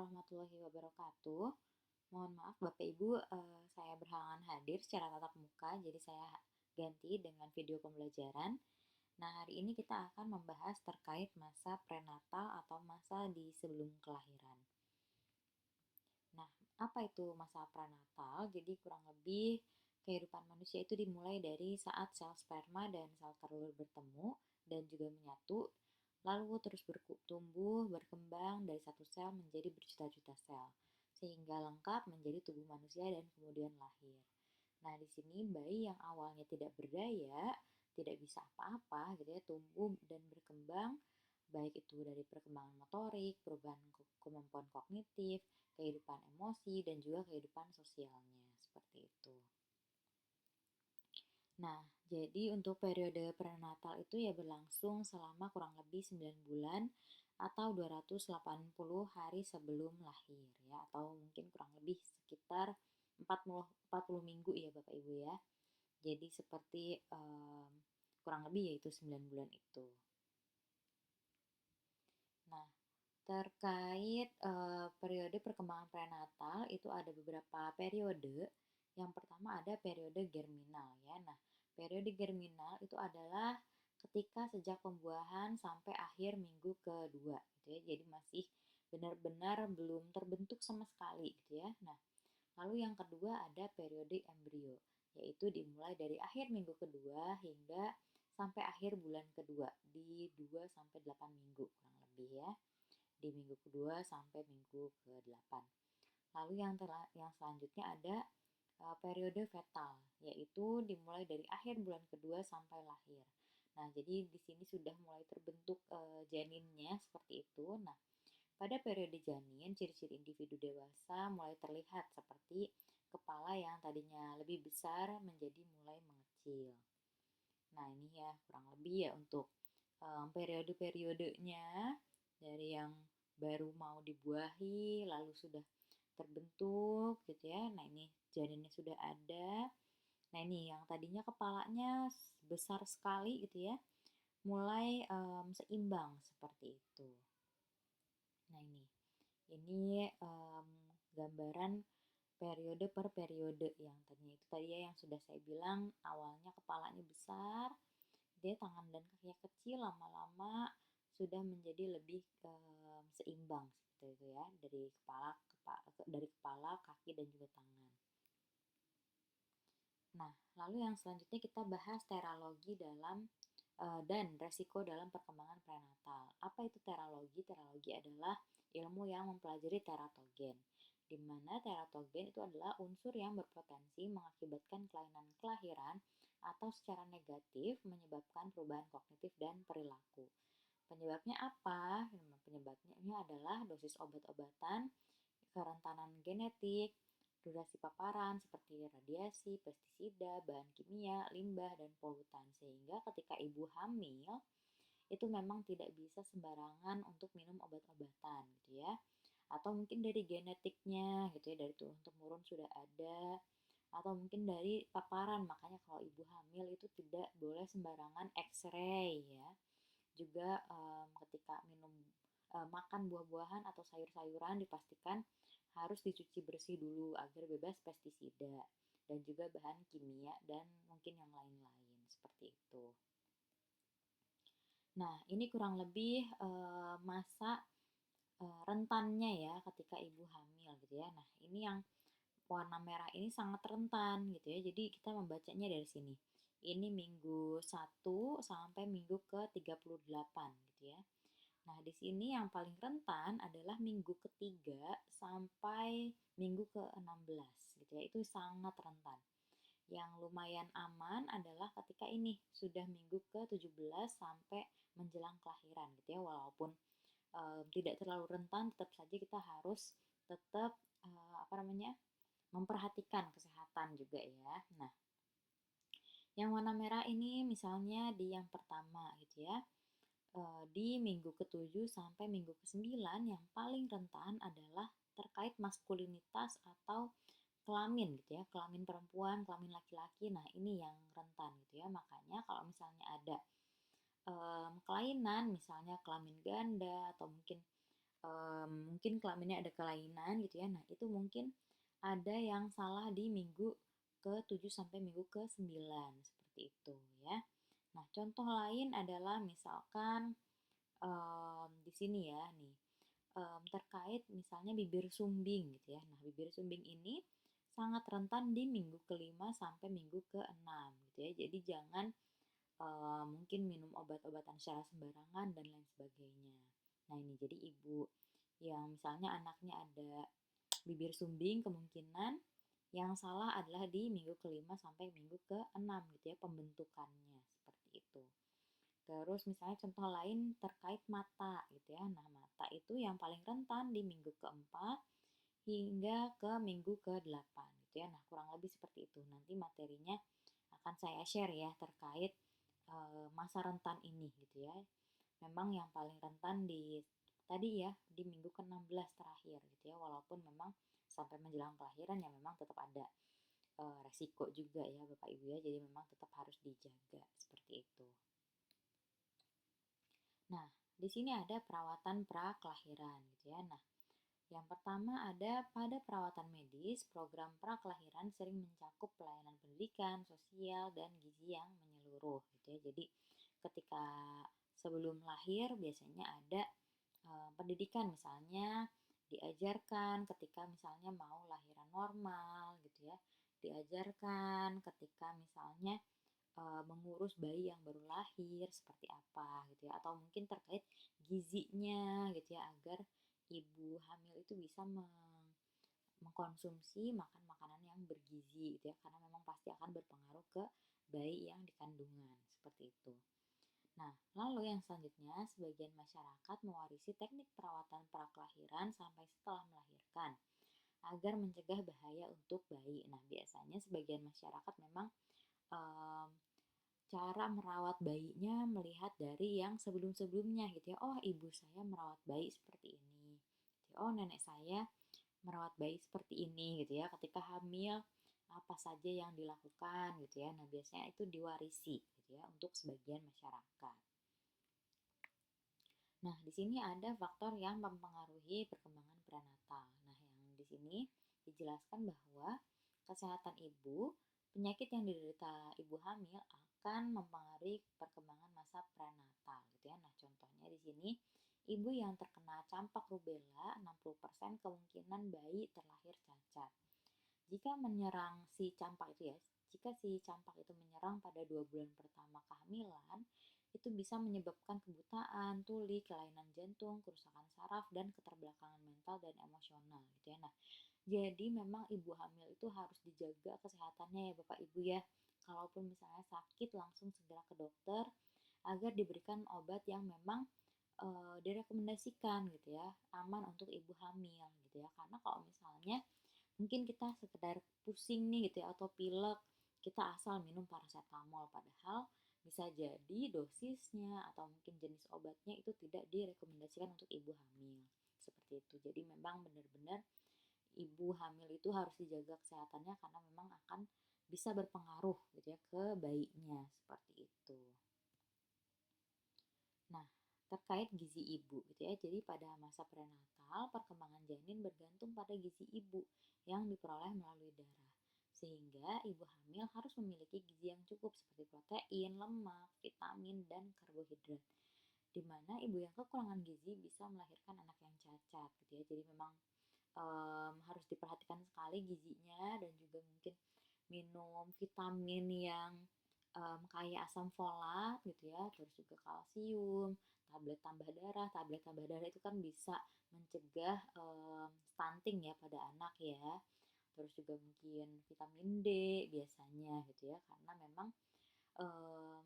warahmatullahi wabarakatuh. Mohon maaf Bapak Ibu, saya berhalangan hadir secara tatap muka, jadi saya ganti dengan video pembelajaran. Nah, hari ini kita akan membahas terkait masa prenatal atau masa di sebelum kelahiran. Nah, apa itu masa prenatal? Jadi kurang lebih kehidupan manusia itu dimulai dari saat sel sperma dan sel telur bertemu dan juga menyatu, lalu terus bertumbuh, berkembang dari satu sel menjadi berjuta-juta sel, sehingga lengkap menjadi tubuh manusia dan kemudian lahir. Nah, di sini bayi yang awalnya tidak berdaya, tidak bisa apa-apa gitu ya, tumbuh dan berkembang baik itu dari perkembangan motorik, perubahan kemampuan kognitif, kehidupan emosi, dan juga kehidupan sosialnya, seperti itu. Nah, jadi untuk periode prenatal itu ya berlangsung selama kurang lebih 9 bulan atau 280 hari sebelum lahir ya, atau mungkin kurang lebih sekitar 40 minggu ya Bapak Ibu ya. Jadi seperti kurang lebih yaitu 9 bulan itu. Nah, terkait periode perkembangan prenatal itu ada beberapa periode. Yang pertama ada periode germinal ya. Nah, periode germinal itu adalah ketika sejak pembuahan sampai akhir minggu kedua gitu ya. Jadi masih benar-benar belum terbentuk sama sekali gitu ya. Nah, lalu yang kedua ada periode embrio, yaitu dimulai dari akhir minggu kedua hingga sampai akhir bulan kedua di 2 sampai 8 minggu kurang lebih ya, di minggu kedua sampai minggu ke-8. Lalu yang selanjutnya ada periode fetal, yaitu dimulai dari akhir bulan kedua sampai lahir. Nah, jadi di sini sudah mulai terbentuk janinnya seperti itu. Nah, pada periode janin, ciri-ciri individu dewasa mulai terlihat seperti kepala yang tadinya lebih besar menjadi mulai mengecil. Nah, ini ya kurang lebih ya untuk periode-periodenya dari yang baru mau dibuahi lalu sudah terbentuk gitu ya. Nah, ini janinnya sudah ada. Nah, ini yang tadinya kepalanya besar sekali gitu ya, mulai seimbang seperti itu. Nah, ini gambaran periode per periode yang tadinya itu tadi ya, yang sudah saya bilang awalnya kepalanya besar, dia tangan dan kakinya kecil, lama-lama sudah menjadi lebih seimbang seperti itu ya, dari kepala, kaki dan juga tangan. Nah, lalu yang selanjutnya kita bahas teralogi dan resiko dalam perkembangan prenatal. Apa itu teralogi? Teralogi adalah ilmu yang mempelajari teratogen, di mana teratogen itu adalah unsur yang berpotensi mengakibatkan kelainan kelahiran atau secara negatif menyebabkan perubahan kognitif dan perilaku. Penyebabnya apa? Penyebabnya adalah dosis obat-obatan, kerentanan genetik, durasi paparan seperti radiasi, pestisida, bahan kimia, limbah, dan polutan. Sehingga ketika ibu hamil, itu memang tidak bisa sembarangan untuk minum obat-obatan gitu ya. Atau mungkin dari genetiknya gitu ya, dari turun-temurun sudah ada. Atau mungkin dari paparan, makanya kalau ibu hamil itu tidak boleh sembarangan X-ray ya. Juga ketika makan buah-buahan atau sayur-sayuran dipastikan harus dicuci bersih dulu agar bebas pestisida dan juga bahan kimia dan mungkin yang lain-lain seperti itu. Nah, ini kurang lebih masa rentannya ya ketika ibu hamil gitu ya. Nah, ini yang warna merah ini sangat rentan gitu ya. Jadi kita membacanya dari sini. Ini minggu 1 sampai minggu ke-38 gitu ya. Nah, di sini yang paling rentan adalah minggu ketiga sampai minggu ke-16 gitu ya. Itu sangat rentan. Yang lumayan aman adalah ketika ini sudah minggu ke-17 sampai menjelang kelahiran gitu ya. Walaupun tidak terlalu rentan, tetap saja kita harus tetap memperhatikan kesehatan juga ya. Nah, yang warna merah ini misalnya di yang pertama gitu ya. Di minggu ke-7 sampai minggu ke-9 yang paling rentan adalah terkait maskulinitas atau kelamin gitu ya, kelamin perempuan, kelamin laki-laki. Nah, ini yang rentan gitu ya. Makanya kalau misalnya ada kelainan, misalnya kelamin ganda atau mungkin mungkin kelaminnya ada kelainan gitu ya. Nah, itu mungkin ada yang salah di minggu ke-7 sampai minggu ke-9 seperti itu ya. Nah, contoh lain adalah misalkan di sini ya nih, terkait misalnya bibir sumbing gitu ya. Nah, bibir sumbing ini sangat rentan di minggu ke-5 sampai minggu ke-6 gitu ya. Jadi jangan mungkin minum obat-obatan secara sembarangan dan lain sebagainya. Nah, ini jadi ibu yang misalnya anaknya ada bibir sumbing, kemungkinan yang salah adalah di minggu ke-5 sampai minggu ke-6 gitu ya, pembentukannya seperti itu. Terus misalnya contoh lain terkait mata gitu ya. Nah, mata itu yang paling rentan di minggu ke-4 hingga ke minggu ke-8 gitu ya. Nah, kurang lebih seperti itu. Nanti materinya akan saya share ya terkait masa rentan ini gitu ya. Memang yang paling rentan di tadi ya di minggu ke-16 terakhir gitu ya. Walaupun memang sampai menjelang kelahiran ya memang tetap ada resiko juga ya Bapak Ibu ya. Jadi memang tetap harus dijaga seperti itu. Nah, di sini ada perawatan pra-kelahiran gitu ya. Nah, yang pertama ada pada perawatan medis, program pra-kelahiran sering mencakup pelayanan pendidikan, sosial, dan gizi yang menyeluruh gitu ya. Jadi ketika sebelum lahir biasanya ada pendidikan misalnya diajarkan ketika misalnya mau lahiran normal gitu ya. Diajarkan ketika misalnya mengurus bayi yang baru lahir seperti apa gitu ya, atau mungkin terkait gizinya gitu ya, agar ibu hamil itu bisa mengkonsumsi makan makanan yang bergizi gitu ya, karena memang pasti akan berpengaruh ke bayi yang dikandungan seperti itu. Nah, lalu yang selanjutnya, sebagian masyarakat mewarisi teknik perawatan prakelahiran sampai setelah melahirkan agar mencegah bahaya untuk bayi. Nah, biasanya sebagian masyarakat memang um, cara merawat bayinya melihat dari yang sebelum-sebelumnya gitu ya. Oh, ibu saya merawat bayi seperti ini. Oh, nenek saya merawat bayi seperti ini gitu ya. Ketika hamil apa saja yang dilakukan gitu ya. Nah, biasanya itu diwarisi gitu ya untuk sebagian masyarakat. Nah, di sini ada faktor yang mempengaruhi perkembangan prenatal. Nah, yang di sini dijelaskan bahwa kesehatan ibu, penyakit yang diderita ibu hamil akan mempengaruhi perkembangan masa prenatal gitu ya. Nah, contohnya di sini ibu yang terkena campak rubella 60% kemungkinan bayi terlahir cacat. Jika menyerang si campak itu ya, jika si campak itu menyerang pada 2 bulan pertama kehamilan, itu bisa menyebabkan kebutaan, tuli, kelainan jantung, kerusakan saraf, dan keterbelakangan mental dan emosional gitu ya. Nah, jadi memang ibu hamil itu harus dijaga kesehatannya ya Bapak Ibu ya. Kalaupun misalnya sakit langsung segera ke dokter agar diberikan obat yang memang direkomendasikan gitu ya, aman untuk ibu hamil gitu ya. Karena kalau misalnya mungkin kita sekedar pusing nih gitu ya atau pilek, kita asal minum paracetamol padahal bisa jadi dosisnya atau mungkin jenis obatnya itu tidak direkomendasikan untuk ibu hamil. Seperti itu. Jadi memang benar-benar ibu hamil itu harus dijaga kesehatannya karena memang akan bisa berpengaruh gitu ya ke bayinya seperti itu. Nah, terkait gizi ibu gitu ya. Jadi pada masa prenatal, perkembangan janin bergantung pada gizi ibu yang diperoleh melalui darah. Sehingga ibu hamil harus memiliki gizi yang cukup seperti protein, lemak, vitamin, dan karbohidrat. Di mana ibu yang kekurangan gizi bisa melahirkan anak yang cacat gitu ya. Jadi memang harus diperhatikan sekali gizinya dan juga mungkin minum vitamin yang kaya asam folat gitu ya, terus juga kalsium, tablet tambah darah itu kan bisa mencegah stunting ya pada anak ya. Terus juga mungkin vitamin D biasanya gitu ya, karena memang um,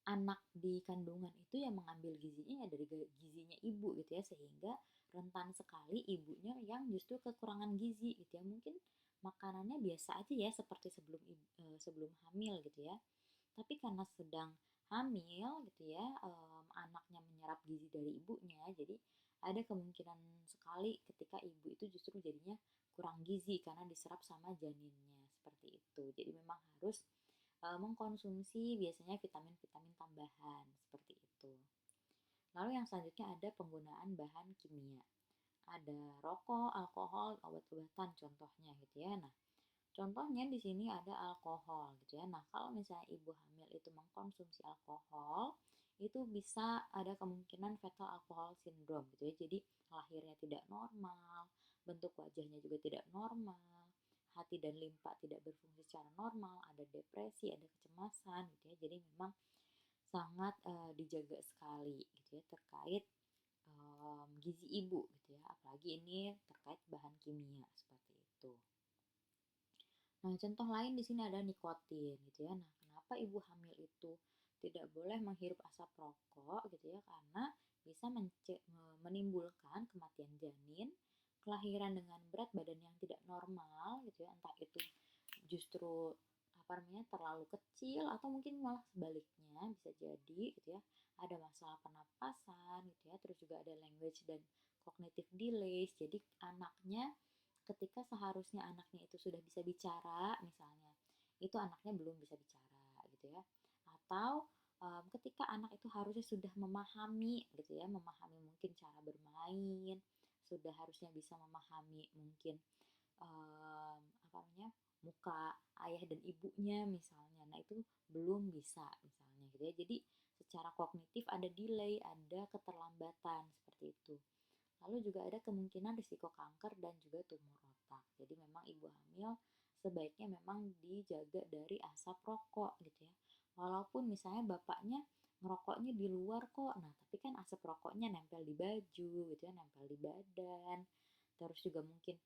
anak di kandungan itu yang mengambil gizinya ya dari gizinya ibu gitu ya, sehingga rentan sekali ibunya yang justru kekurangan gizi gitu ya. Mungkin makanannya biasa aja ya seperti sebelum hamil gitu ya, tapi karena sedang hamil gitu ya, anaknya menyerap gizi dari ibunya, jadi ada kemungkinan sekali ketika ibu itu justru jadinya kurang gizi karena diserap sama janinnya seperti itu. Jadi memang harus mengkonsumsi biasanya vitamin-vitamin tambahan seperti itu. Lalu yang selanjutnya ada penggunaan bahan kimia. Ada rokok, alkohol, obat-obatan contohnya gitu ya. Nah, contohnya di sini ada alkohol gitu ya. Nah, kalau misalnya ibu hamil itu mengkonsumsi alkohol, itu bisa ada kemungkinan fetal alcohol syndrome gitu ya. Jadi lahirnya tidak normal, bentuk wajahnya juga tidak normal, hati dan limpa tidak berfungsi secara normal, ada depresi, ada kecemasan gitu ya. Jadi memang sangat dijaga sekali gitu ya terkait gizi ibu gitu ya. Apalagi ini terkait bahan kimia seperti itu. Nah, contoh lain di sini ada nikotin gitu ya. Nah, kenapa ibu hamil itu tidak boleh menghirup asap rokok gitu ya? Karena bisa menimbulkan kematian janin, kelahiran dengan berat badan yang tidak normal gitu ya, entah itu justru apa namanya terlalu kecil atau mungkin malah sebaliknya bisa jadi gitu ya. Ada masalah pernapasan gitu ya, terus juga ada language dan cognitive delays. Jadi anaknya ketika seharusnya anaknya itu sudah bisa bicara misalnya, itu anaknya belum bisa bicara gitu ya. Atau ketika anak itu harusnya sudah memahami gitu ya, memahami mungkin cara bermain, sudah harusnya bisa memahami mungkin apa namanya muka ayah dan ibunya misalnya, nah itu belum bisa misalnya gitu ya. Jadi secara kognitif ada delay, ada keterlambatan seperti itu. Lalu juga ada kemungkinan risiko kanker dan juga tumor otak. Jadi memang ibu hamil sebaiknya memang dijaga dari asap rokok gitu ya. Walaupun misalnya bapaknya ngerokoknya di luar kok, nah tapi kan asap rokoknya nempel di baju gitu ya, nempel di badan. Terus juga mungkin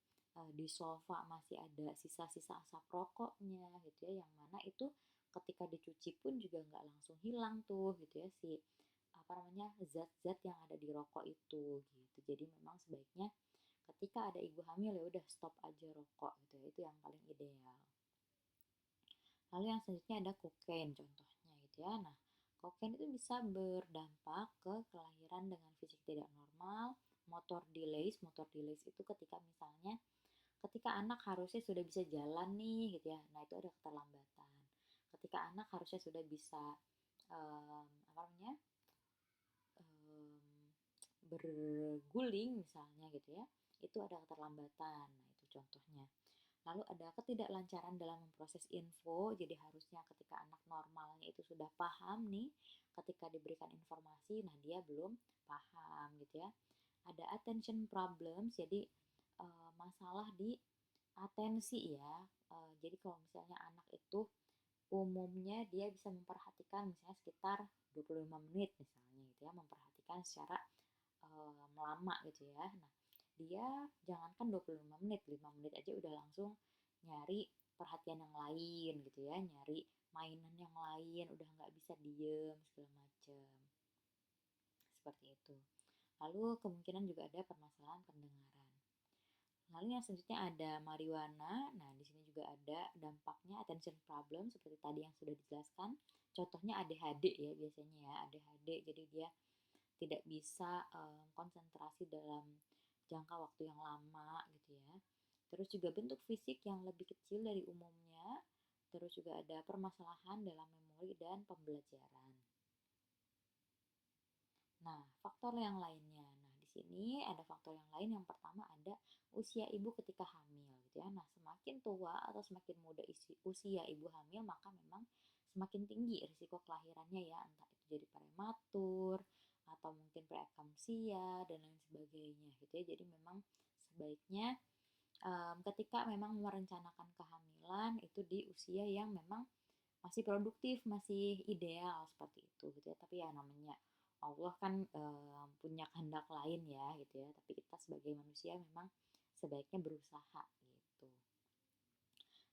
di sofa masih ada sisa-sisa asap rokoknya gitu ya, yang mana itu ketika dicuci pun juga nggak langsung hilang tuh gitu ya si apa namanya zat-zat yang ada di rokok itu gitu. Jadi memang sebaiknya ketika ada ibu hamil ya udah stop aja rokok gitu ya, itu yang paling ideal. Lalu yang selanjutnya ada kokain contohnya gitu ya. Nah, kokain itu bisa berdampak ke kelahiran dengan fisik tidak normal, motor delays. Motor delays itu ketika misalnya ketika anak harusnya sudah bisa jalan nih gitu ya. Nah, itu ada keterlambatan. Ketika anak harusnya sudah bisa apa namanya? um, berguling misalnya gitu ya, itu ada keterlambatan. Nah, itu contohnya. Lalu ada ketidaklancaran dalam memproses info, jadi harusnya ketika anak normalnya itu sudah paham nih, ketika diberikan informasi, nah dia belum paham gitu ya. Ada attention problems, jadi masalah di atensi ya. Jadi kalau misalnya anak itu umumnya dia bisa memperhatikan misalnya sekitar 25 menit misalnya gitu ya, memperhatikan secara lama gitu ya. Nah, dia jangankan 25 menit, 5 menit aja udah langsung nyari perhatian yang lain gitu ya, nyari mainan yang lain, udah nggak bisa diem segala macem seperti itu. Lalu kemungkinan juga ada permasalahan pendengaran. Lalu yang selanjutnya ada marijuana. Nah, di sini juga ada dampaknya attention problem seperti tadi yang sudah dijelaskan. Contohnya ADHD ya biasanya ya, ADHD. Jadi dia tidak bisa konsentrasi dalam jangka waktu yang lama gitu ya. Terus juga bentuk fisik yang lebih kecil dari umumnya. Terus juga ada permasalahan dalam memori dan pembelajaran. Nah, faktor yang lainnya. Nah, di sini ada faktor yang lain. Yang pertama ada usia ibu ketika hamil gitu ya. Nah, semakin tua atau semakin muda usia ibu hamil, maka memang semakin tinggi risiko kelahirannya ya, entah itu jadi prematur atau mungkin preeklamsia dan lain sebagainya gitu ya. Jadi memang sebaiknya ketika memang merencanakan kehamilan itu di usia yang memang masih produktif, masih ideal seperti itu gitu ya. Tapi ya namanya Allah kan punya kehendak lain ya gitu ya. Tapi kita sebagai manusia memang sebaiknya berusaha gitu.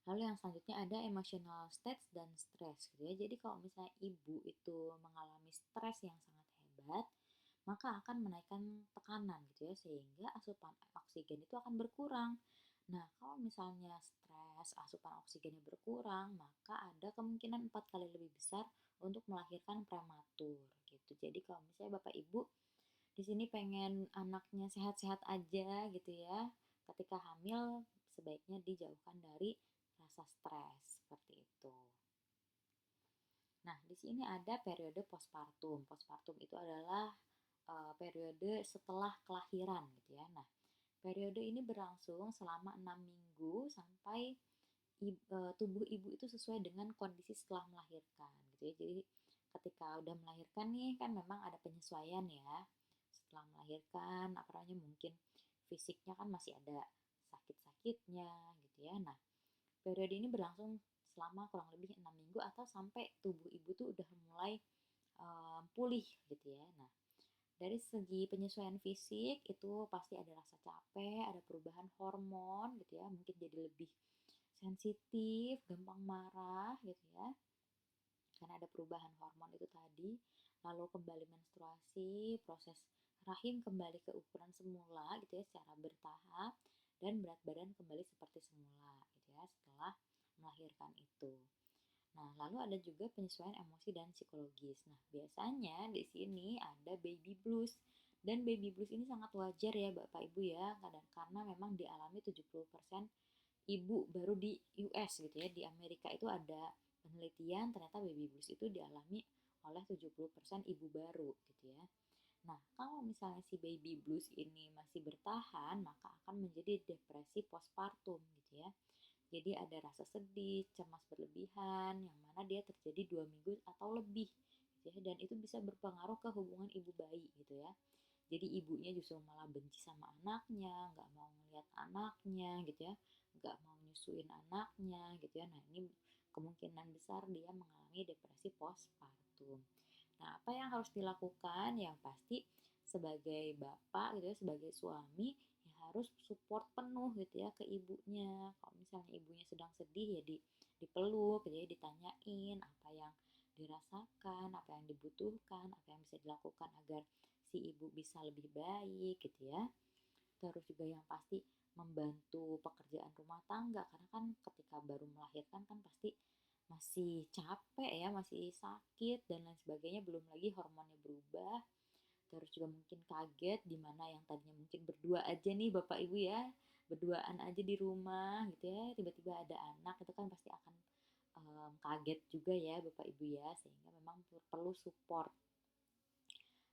Lalu yang selanjutnya ada emotional state dan stres gitu ya. Jadi kalau misalnya ibu itu mengalami stres yang sangat hebat, maka akan menaikkan tekanan gitu ya, sehingga asupan oksigen itu akan berkurang. Nah, kalau misalnya stres, asupan oksigennya berkurang, maka ada kemungkinan 4 kali lebih besar untuk melahirkan prematur gitu. Jadi kalau misalnya Bapak Ibu di sini pengen anaknya sehat-sehat aja gitu ya, ketika hamil sebaiknya dijauhkan dari rasa stres seperti itu. Nah, di sini ada periode postpartum. Postpartum itu adalah periode setelah kelahiran gitu ya. Nah, periode ini berlangsung selama 6 minggu sampai tubuh ibu itu sesuai dengan kondisi setelah melahirkan gitu ya. Jadi ketika udah melahirkan nih kan memang ada penyesuaian ya. Setelah melahirkan apa namanya mungkin fisiknya kan masih ada sakit-sakitnya gitu ya. Nah, periode ini berlangsung selama kurang lebih 6 minggu atau sampai tubuh ibu tuh udah mulai pulih gitu ya. Nah, dari segi penyesuaian fisik itu pasti ada rasa capek, ada perubahan hormon gitu ya, mungkin jadi lebih sensitif, gampang marah gitu ya, karena ada perubahan hormon itu tadi. Lalu kembali menstruasi, proses rahim kembali ke ukuran semula gitu ya secara bertahap, dan berat badan kembali seperti semula gitu ya setelah melahirkan itu. Nah, lalu ada juga penyesuaian emosi dan psikologis. Nah, biasanya di sini ada baby blues. Dan baby blues ini sangat wajar ya Bapak Ibu ya, karena memang dialami 70% ibu baru di US gitu ya. Di Amerika itu ada penelitian ternyata baby blues itu dialami oleh 70% ibu baru gitu ya. Nah, kalau misalnya si baby blues ini masih bertahan, maka akan menjadi depresi postpartum gitu ya. Jadi ada rasa sedih, cemas berlebihan, yang mana dia terjadi 2 minggu atau lebih, gitu ya. Dan itu bisa berpengaruh ke hubungan ibu bayi, gitu ya. Jadi ibunya justru malah benci sama anaknya, nggak mau ngeliat anaknya, gitu ya, nggak mau nyusuin anaknya, gitu ya. Nah ini kemungkinan besar dia mengalami depresi postpartum. Nah apa yang harus dilakukan? Yang pasti sebagai bapak, gitu ya, sebagai suami harus support penuh gitu ya ke ibunya. Kalau misalnya ibunya sedang sedih ya dipeluk gitu ya, ditanyain apa yang dirasakan, apa yang dibutuhkan, apa yang bisa dilakukan agar si ibu bisa lebih baik gitu ya. Terus juga yang pasti membantu pekerjaan rumah tangga karena kan ketika baru melahirkan kan pasti masih capek ya, masih sakit dan lain sebagainya, belum lagi hormonnya berubah. Terus juga mungkin kaget di mana yang tadinya mungkin berdua aja nih Bapak Ibu ya, berduaan aja di rumah gitu ya, tiba-tiba ada anak itu kan pasti akan kaget juga ya Bapak Ibu ya, sehingga memang perlu support.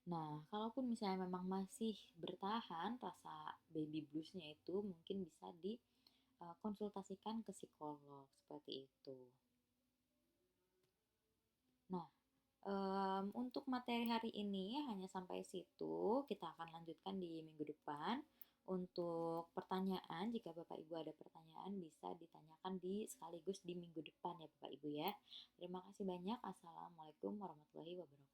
Nah, kalaupun misalnya memang masih bertahan rasa baby bluesnya itu mungkin bisa dikonsultasikan ke psikolog seperti itu. Nah, untuk materi hari ini hanya sampai situ. Kita akan lanjutkan di minggu depan. Untuk pertanyaan, jika Bapak Ibu ada pertanyaan bisa ditanyakan sekaligus di minggu depan ya Bapak Ibu ya. Terima kasih banyak. Assalamualaikum warahmatullahi wabarakatuh.